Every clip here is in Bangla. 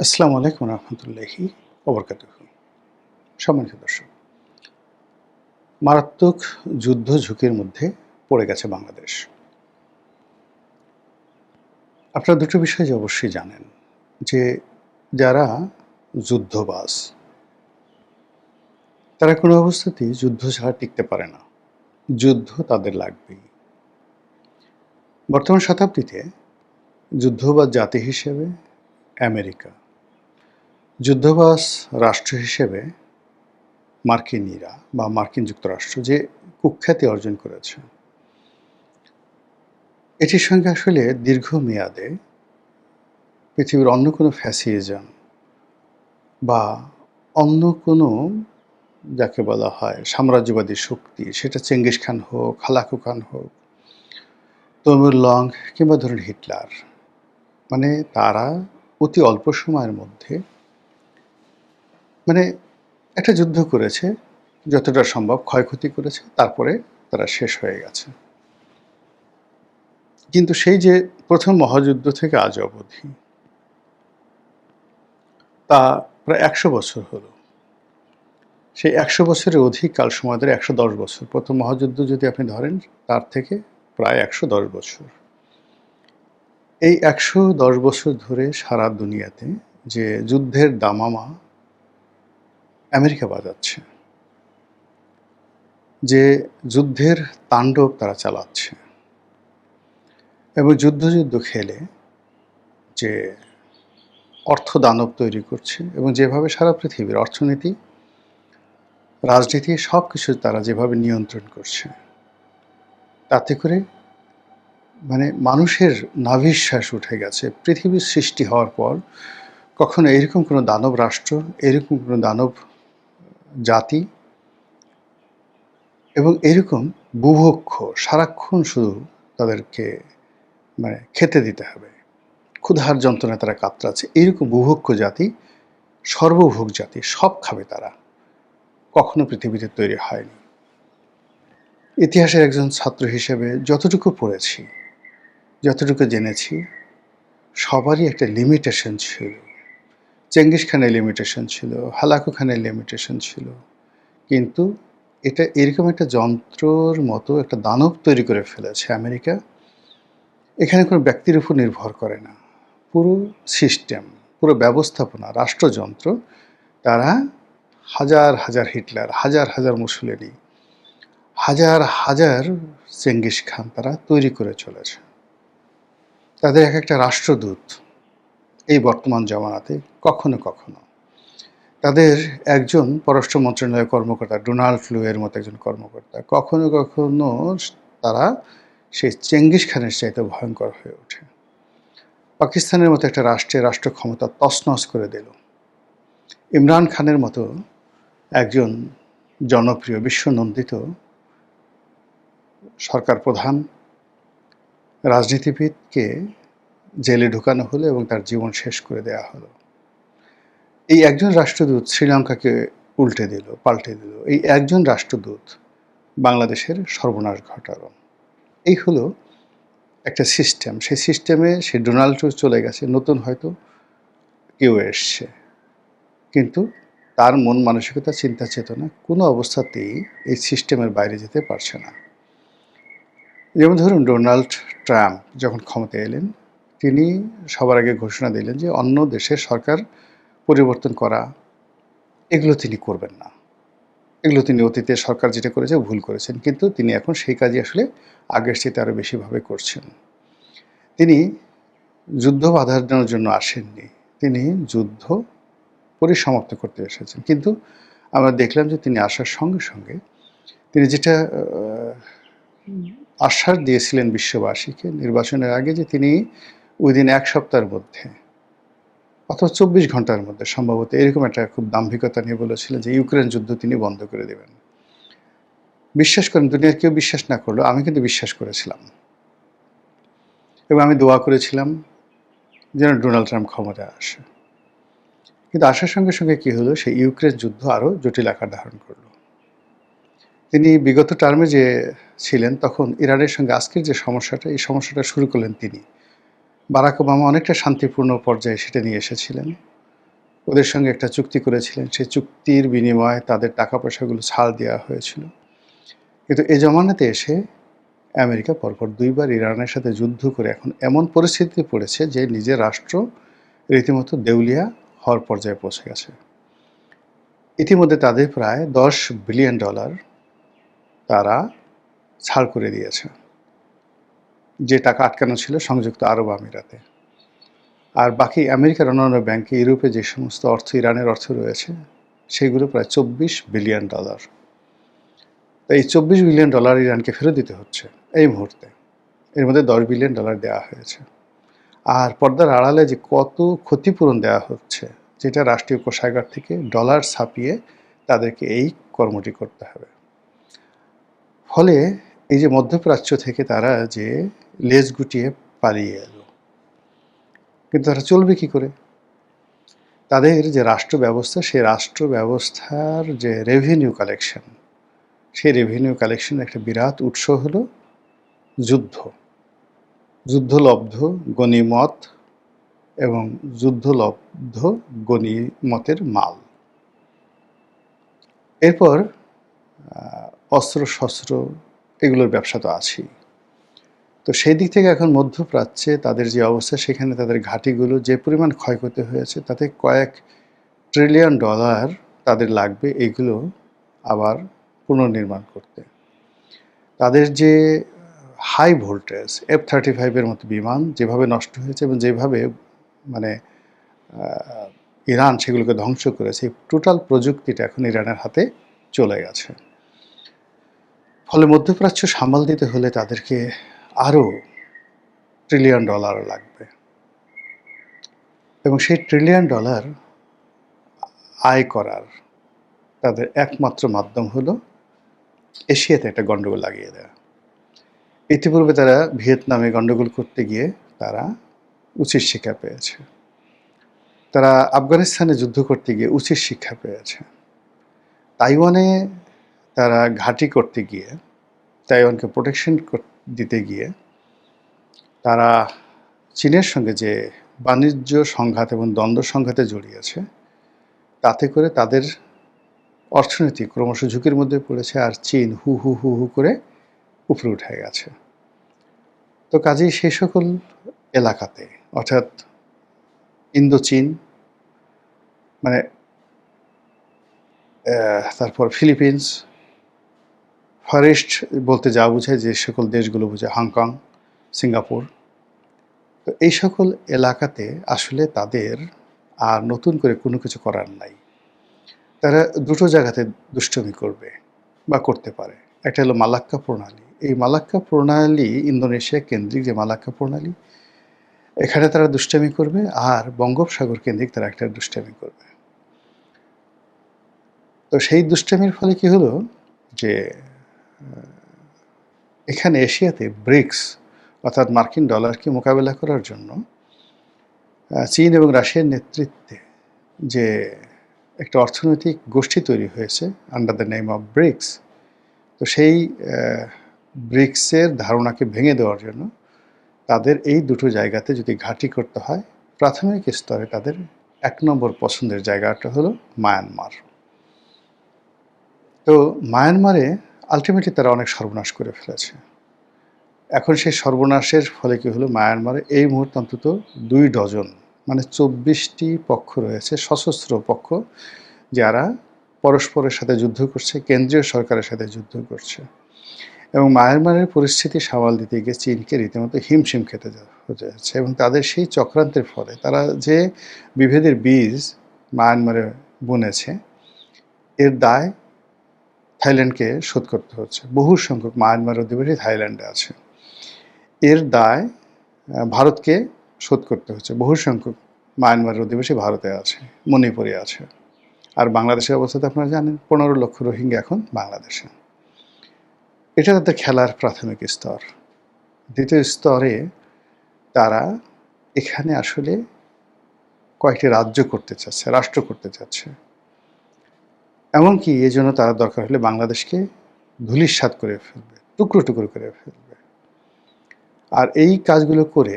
আসসালামু আলাইকুম রহমতুল্লাহি ওবরকাতুহু। সম্মানিত দর্শক, মারাত্মক যুদ্ধ ঝুঁকির মধ্যে পড়ে গেছে বাংলাদেশ। আপনারা দুটো বিষয় যে অবশ্যই জানেন যে যারা যুদ্ধবাজ তারা কোনো অবস্থাতেই যুদ্ধ ছাড়া টিকতে পারে না। যুদ্ধ তাদের লাগবেই। বর্তমান শতাব্দীতে যুদ্ধবাজ জাতি হিসেবে আমেরিকা, যুদ্ধবাজ রাষ্ট্র হিসেবে মার্কিনীরা বা মার্কিন যুক্তরাষ্ট্র যে কুখ্যাতি অর্জন করেছে, এটির সঙ্গে আসলে দীর্ঘমেয়াদে পৃথিবীর অন্য কোনো ফ্যাসিজম বা অন্য কোনো যাকে বলা হয় সাম্রাজ্যবাদী শক্তি, সেটা চেঙ্গিস খান হোক, হালাকু খান হোক, তৈমুর লং কিংবা ধরুন হিটলার, মানে তারা অতি অল্প সময়ের মধ্যে মানে একটা যুদ্ধ করেছে, যতটা সম্ভব ক্ষয়ক্ষতি করেছে, তারপরে তারা শেষ হয়ে গেছে। কিন্তু সেই যে প্রথম মহাযুদ্ধ থেকে আজ অবধি তা প্রায় ১০০ বছর হলো। সেই ১০০ বছরের অধিক কাল সময় ধরে ১১০ বছর, প্রথম মহাযুদ্ধ যদি আপনি ধরেন তার থেকে প্রায় ১১০ বছর। এই ১১০ বছর ধরে সারা দুনিয়াতে যে যুদ্ধের দামামা আমেরিকা বাজাচ্ছে, যে যুদ্ধের তাণ্ডব তারা চালাচ্ছে এবং যুদ্ধ খেলে যে অর্থদানব তৈরি করছে এবং যেভাবে সারা পৃথিবীর অর্থনীতি, রাজনীতি সব কিছু তারা যেভাবে নিয়ন্ত্রণ করছে, তাতে করে মানুষের নাভিশ্বাস উঠে গেছে। পৃথিবীর সৃষ্টি হওয়ার পর কখনো এরকম কোনো দানব রাষ্ট্র, এরকম কোনো দানব জাতি এবং এরকম বুভুক্ষ, সারাক্ষণ শুধু তাদেরকে খেতে দিতে হবে, ক্ষুধার যন্ত্রণায় তারা কাতরাচ্ছে, এরকম বুভুক্ষ জাতি, সর্বভোগ জাতি, সব খাবে তারা, কখনো পৃথিবীতে তৈরি হয়নি। ইতিহাসের একজন ছাত্র হিসেবে যতটুকু পড়েছি, যতটুকু জেনেছি, সবারই একটা লিমিটেশন ছিল। চেঙ্গিস খানের লিমিটেশন ছিল, হালাকু খানের লিমিটেশন ছিল, কিন্তু এটা এরকম একটা যন্ত্রর মতো একটা দানব তৈরি করে ফেলেছে আমেরিকা। এখানে কোনো ব্যক্তির উপর নির্ভর করে না, পুরো সিস্টেম, পুরো ব্যবস্থাপনা, রাষ্ট্রযন্ত্র তারা হাজার হাজার হিটলার, হাজার হাজার মুসোলিনি, হাজার হাজার চেঙ্গিস খান তারা তৈরি করে চলেছে। তাদের এক একটা রাষ্ট্রদূত এই বর্তমান জামানাতে কখনো কখনো তাদের একজন পররাষ্ট্র মন্ত্রণালয়ের কর্মকর্তা, ডোনাল্ড ফ্লুয়ের মতো একজন কর্মকর্তা, কখনো কখনো তারা সেই চেঙ্গিস খানের চাইতে ভয়ঙ্কর হয়ে ওঠে। পাকিস্তানের মতো একটা রাষ্ট্রের রাষ্ট্র ক্ষমতা তছনছ করে দিল। ইমরান খানের মতো একজন জনপ্রিয়, বিশ্বনন্দিত সরকার প্রধান রাজনীতিবিদকে জেলে ঢুকানো হলো এবং তার জীবন শেষ করে দেওয়া হলো। এই একজন রাষ্ট্রদূত শ্রীলঙ্কাকে পাল্টে দিল। এই একজন রাষ্ট্রদূত বাংলাদেশের সর্বনাশ ঘটালো। এই হলো একটা সিস্টেম। সেই সিস্টেমে সে ডোনাল্ড ট্রাম্প চলে গেছে, নতুন হয়তো কেউ এসছে, কিন্তু তার মন মানসিকতা, চিন্তা চেতনা কোনো অবস্থাতেই এই সিস্টেমের বাইরে যেতে পারছে না। যেমন ধরুন, ডোনাল্ড ট্রাম্প যখন ক্ষমতায় এলেন, তিনি সবার আগে ঘোষণা দিলেন যে অন্য দেশের সরকার পরিবর্তন করা, এগুলো তিনি করবেন না। এগুলো তিনি অতীতে সরকার যেটা করেছে ভুল করেছেন, কিন্তু তিনি এখন সেই কাজই আসলে আগের চেয়ে আরও বেশিভাবে করছেন। তিনি যুদ্ধ বাধানোর জন্য আসেননি, তিনি যুদ্ধ পরিসমাপ্ত করতে এসেছেন। কিন্তু আমরা দেখলাম যে তিনি আসার সঙ্গে সঙ্গে তিনি যেটা আশ্বাস দিয়েছিলেন বিশ্ববাসীকে নির্বাচনের আগে, যে তিনি উইদিন ১ সপ্তাহের মধ্যে অথবা ২৪ ঘন্টার মধ্যে সম্ভবত এরকম একটা খুব দাম্ভিকতা নিয়ে বলেছিলেন যে ইউক্রেন যুদ্ধ তিনি বন্ধ করে দেবেন। বিশ্বাস করেন, দুনিয়ার কেউ বিশ্বাস না করলেও আমি কিন্তু বিশ্বাস করেছিলাম এবং আমি দোয়া করেছিলাম যেন ডোনাল্ড ট্রাম্প ক্ষমতায় আসে। কিন্তু আসার সঙ্গে সঙ্গে কী হলো, সেই ইউক্রেন যুদ্ধ আরও জটিল আকার ধারণ করলো। তিনি বিগত টার্মে যে ছিলেন, তখন ইরানের সঙ্গে আজকের যে সমস্যাটা, এই সমস্যাটা শুরু করলেন তিনি। বারাক ওবামা অনেকটা শান্তিপূর্ণ পর্যায়ে সেটা নিয়ে এসেছিলেন। ওদের সঙ্গে একটা চুক্তি করেছিলেন, সেই চুক্তির বিনিময়ে তাদের টাকা পয়সাগুলো ছাড় দেওয়া হয়েছিল। কিন্তু এ জমানাতে এসে আমেরিকা পরপর ২ বার ইরানের সাথে যুদ্ধ করে এখন এমন পরিস্থিতিতে পড়েছে যে নিজের রাষ্ট্র রীতিমতো দেউলিয়া হওয়ার পর্যায়ে পৌঁছে গেছে। ইতিমধ্যে তাদের প্রায় $10 বিলিয়ন তারা ছাড় করে দিয়েছে, যে টাকা আটকানো ছিল সংযুক্ত আরব আমিরাতে। আর বাকি আমেরিকার অন্যান্য ব্যাংকে, ইউরোপে যে সমস্ত অর্থ ইরানের অর্থ রয়েছে সেগুলো প্রায় $24 বিলিয়ন। এই $24 বিলিয়ন ইরানকে ফেরত দিতে হচ্ছে এই মুহূর্তে। এর মধ্যে $10 বিলিয়ন দেওয়া হয়েছে। আর পর্দার আড়ালে যে কত ক্ষতিপূরণ দেওয়া হচ্ছে, যেটা রাষ্ট্রীয় কোষাগার থেকে ডলার ছাপিয়ে তাদেরকে এই কর্মটি করতে হবে। ফলে এই যে মধ্যপ্রাচ্য থেকে তারা যে লেজ গুটিয়ে পালিয়ে এলো, কিন্তু তারা চলবে কি করে? তাদের যে রাষ্ট্র ব্যবস্থা, সেই রাষ্ট্র ব্যবস্থার যে রেভিনিউ কালেকশন, সেই রেভিনিউ কালেকশনের একটা বিরাট উৎস হলো যুদ্ধ, যুদ্ধলব্ধ গনিমত এবং যুদ্ধলব্ধ গনিমতের মাল। এরপর অস্ত্র-শস্ত্র এগুলোর ব্যবসা তো আছেই। তো সেই দিক থেকে এখন মধ্যপ্রাচ্যে তাদের যে অবস্থা, সেখানে তাদের ঘাঁটিগুলো যে পরিমাণ ক্ষয়ক্ষতি হয়েছে, তাতে $কয়েক ট্রিলিয়ন তাদের লাগবে এইগুলো আবার পুনর্নির্মাণ করতে। তাদের যে হাই ভোল্টেজ F-35 এর মতো বিমান যেভাবে নষ্ট হয়েছে এবং যেভাবে মানে ইরান সেগুলোকে ধ্বংস করেছে, টোটাল প্রযুক্তিটা এখন ইরানের হাতে চলে গেছে। ফলে মধ্যপ্রাচ্য সামাল দিতে হলে তাদেরকে আরও $ট্রিলিয়ন লাগবে, এবং সেই $1 ট্রিলিয়ন আয় করার তাদের একমাত্র মাধ্যম হলো এশিয়াতে একটা গণ্ডগোল লাগিয়ে দেওয়া। ইতিপূর্বে তারা ভিয়েতনামে গণ্ডগোল করতে গিয়ে তারা উচিত শিক্ষা পেয়েছে, তারা আফগানিস্তানে যুদ্ধ করতে গিয়ে উচিত শিক্ষা পেয়েছে, তাইওয়ানে তারা ঘাঁটি করতে গিয়ে, তাইওয়ানকে প্রোটেকশন দিতে গিয়ে তারা চীনের সঙ্গে যে বাণিজ্য সংঘাত এবং দ্বন্দ্ব সংঘাতে জড়িয়েছে, তাতে করে তাদের অর্থনীতি ক্রমশ ঝুঁকির মধ্যে পড়েছে, আর চীন হু হু হু হু করে উপরে উঠে গেছে। তো কাজেই সেই সকল এলাকাতে, অর্থাৎ ইন্দো চীন, মানে তারপর ফিলিপিন্স, ফার ইস্ট বলতে যা বোঝায়, যে সকল দেশগুলো বোঝায় হংকং, সিঙ্গাপুর, তো এই সকল এলাকাতে আসলে তাদের আর নতুন করে কোনো কিছু করার নাই। তারা দুটো জায়গাতে দুষ্টুমি করবে বা করতে পারে। একটা হলো মালাক্কা প্রণালী। এই মালাক্কা প্রণালী ইন্দোনেশিয়া কেন্দ্রিক যে মালাক্কা প্রণালী, এখানে তারা দুষ্টামি করবে, আর বঙ্গোপসাগর কেন্দ্রিক তারা একটা দুষ্টামি করবে। তো সেই দুষ্টামির ফলে কি হলো যে এখানে এশিয়াতে ব্রিক্স, অর্থাৎ মার্কিন ডলারকে মোকাবেলা করার জন্য চীন এবং রাশিয়ার নেতৃত্বে যে একটা অর্থনৈতিক গোষ্ঠী তৈরি হয়েছে under the name of BRICS, তো সেই ব্রিক্সের ধারণাকে ভেঙে দেওয়ার জন্য তাদের এই দুটো জায়গাতে যদি ঘাঁটি করতে হয়, প্রাথমিক স্তরে তাদের 1 নম্বর পছন্দের জায়গাটা হলো মায়ানমার। তো মায়ানমারে আলটিমেটলি তারা অনেক সর্বনাশ করে ফেলেছে। এখন সেই সর্বনাশের ফলে কি হলো, মায়ানমারে এই মুহূর্তে অন্তত 2 ডজন, মানে 24টি পক্ষ রয়েছে, সশস্ত্র পক্ষ, যারা পরস্পরের সাথে যুদ্ধ করছে, কেন্দ্রীয় সরকারের সাথে যুদ্ধ করছে। এবং মায়ানমারের পরিস্থিতি সামাল দিতে গিয়ে চীনকে রীতিমতো হিমশিম খেতে হতে যাচ্ছে, এবং তাদের সেই চক্রান্তের ফলে তারা যে বিভেদের বীজ মায়ানমারে বুনেছে, এর দায় থাইল্যান্ডকে শোধ করতে হচ্ছে। বহু সংখ্যক মায়ানমার অধিবাসী থাইল্যান্ডে আছে। এর দায় ভারতকে শোধ করতে হচ্ছে। বহু সংখ্যক মায়ানমারের অধিবাসী ভারতে আছে, মণিপুরে আছে। আর বাংলাদেশের অবস্থা তো আপনারা জানেন, 15 লক্ষ রোহিঙ্গা এখন বাংলাদেশে। এটা তাদের খেলার প্রাথমিক স্তর। দ্বিতীয় স্তরে তারা এখানে আসলে কয়েকটি রাজ্য করতে চাচ্ছে, রাষ্ট্র করতে চাচ্ছে। এমনকি এই জন্য তারা দরকার হলে বাংলাদেশকে ধূলিসাৎ করে ফেলবে, টুকরো টুকরো করে ফেলবে। আর এই কাজগুলো করে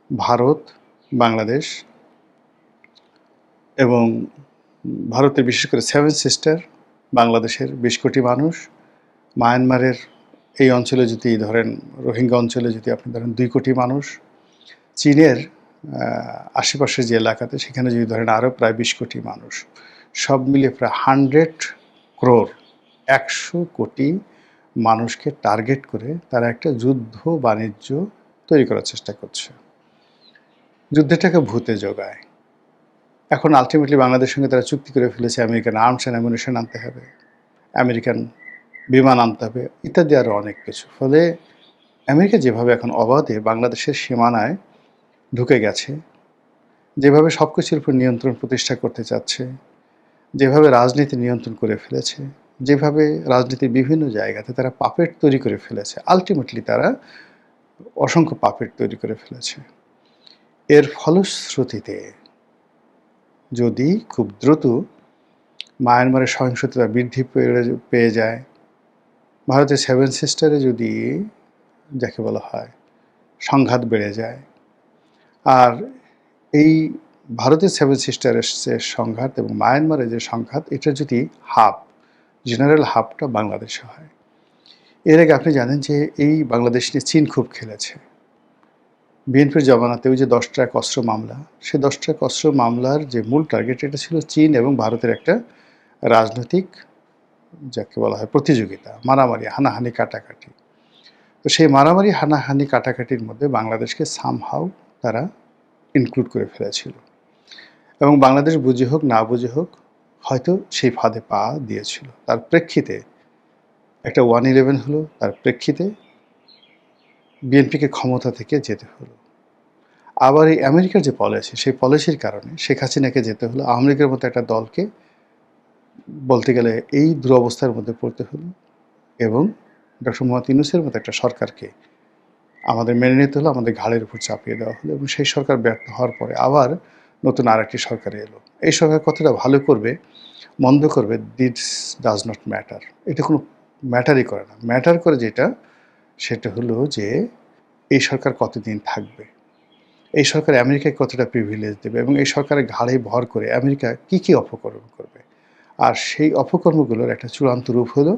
ভারত, বাংলাদেশ এবং ভারতের বিশেষ করে 7 সিস্টার, বাংলাদেশের ২০ কোটি মানুষ, মায়ানমারের এই অঞ্চলে যদি ধরেন রোহিঙ্গা অঞ্চলে যদি আপনি ধরেন ২ কোটি মানুষ, চীনের আশেপাশের যে এলাকাতে সেখানে যদি ধরেন আরও প্রায় ২০ কোটি মানুষ, সব মিলিয়ে প্রায় 100 ক্রোর ১০০ কোটি মানুষকে টার্গেট করে তারা একটা যুদ্ধ বাণিজ্য তৈরি করার চেষ্টা করছে। যুদ্ধটাকে ভূতে জোগায়। এখন আলটিমেটলি বাংলাদেশের সঙ্গে তারা চুক্তি করে ফেলেছে আমেরিকান আর্মস অ্যান্ড অ্যামুনিশন আনতে হবে, আমেরিকান বিমান আনতে হবে, ইত্যাদি আরও অনেক কিছু। ফলে আমেরিকা যেভাবে এখন অবাধে বাংলাদেশের সীমানায় ঢুকে গেছে, যেভাবে সব কিছুর উপর নিয়ন্ত্রণ প্রতিষ্ঠা করতে চাচ্ছে, যেভাবে রাজনীতি নিয়ন্ত্রণ করে ফেলেছে, যেভাবে রাজনীতির বিভিন্ন জায়গাতে তারা পাপেট তৈরি করে ফেলেছে, আলটিমেটলি তারা অসংখ্য পাপেট তৈরি করে ফেলেছে। এর ফলশ্রুতিতে যদি খুব দ্রুত মায়ানমারের সহিংসতা বৃদ্ধি পেয়ে যায়, ভারতের 7 সিস্টারে যদি যাকে বলা হয় সংঘাত বেড়ে যায়, আর এই ভারতের 7 সিস্টারের যে সংঘাত এবং মায়ানমারের যে সংঘাত, এটা যদি জেনারেল হাবটা বাংলাদেশে হয়। এর আগে আপনি জানেন যে এই বাংলাদেশ নিয়ে চীন খুব খেলেছে। বিএনপির জমানাতে ওই যে 10 ট্রাক অস্ত্র মামলা, সেই 10 ট্রাক অস্ত্র মামলার যে মূল টার্গেট এটা ছিল চীন এবং ভারতের একটা রাজনৈতিক যাকে বলা হয় প্রতিযোগিতা, মারামারি, হানাহানি, কাটাকাটি। তো সেই মারামারি, হানাহানি, কাটাকাটির মধ্যে বাংলাদেশকে সামহাউ তারা ইনক্লুড করে ফেলেছিল এবং বাংলাদেশ বুঝে হোক না বুঝে হোক হয়তো সেই ফাঁদে পা দিয়েছিল। তার প্রেক্ষিতে একটা 1/11 হলো, তার প্রেক্ষিতে বিএনপিকে ক্ষমতা থেকে যেতে হলো। আবার এই আমেরিকার যে পলিসি, সেই পলিসির কারণে শেখ হাসিনাকে যেতে হলো, আওয়ামী লীগের মতো একটা দলকে বলতে গেলে এই দুরবস্থার মধ্যে পড়তে হলো এবং ডক্টর মোহাম্মদ ইউনূসের মতো একটা সরকারকে আমাদের মেনে নিতে হলো, আমাদের ঘাড়ের উপর চাপিয়ে দেওয়া হলো এবং সেই সরকার ব্যর্থ হওয়ার পরে আবার নতুন আরেকটি সরকার এলো। এই সরকার কতটা ভালো করবে, মন্দ করবে, দিস ডাজ নট ম্যাটার। এটা কোনো ম্যাটারই করে না। ম্যাটার করে যেটা, সেটা হলো যে এই সরকার কতদিন থাকবে, এই সরকার আমেরিকায় কতটা প্রিভিলেজ দেবে এবং এই সরকারের ঘাড়ে ভর করে আমেরিকা কী কী অপকর্ম করবে। আর সেই অপকর্মগুলোর একটা চূড়ান্ত রূপ হলো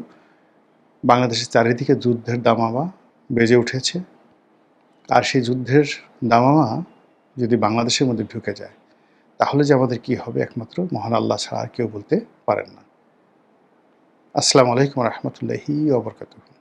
বাংলাদেশের চারিদিকে যুদ্ধের দামামা বেজে উঠেছে। আর সেই যুদ্ধের দামামা যদি বাংলাদেশের মধ্যে ঢুকে যায়, তাহলে যে আমাদের কী হবে একমাত্র মহান আল্লাহ ছাড়া আর কেউ বলতে পারেন না। আসসালামু আলাইকুম রহমতুল্লাহি ওয়া বারাকাতুহু।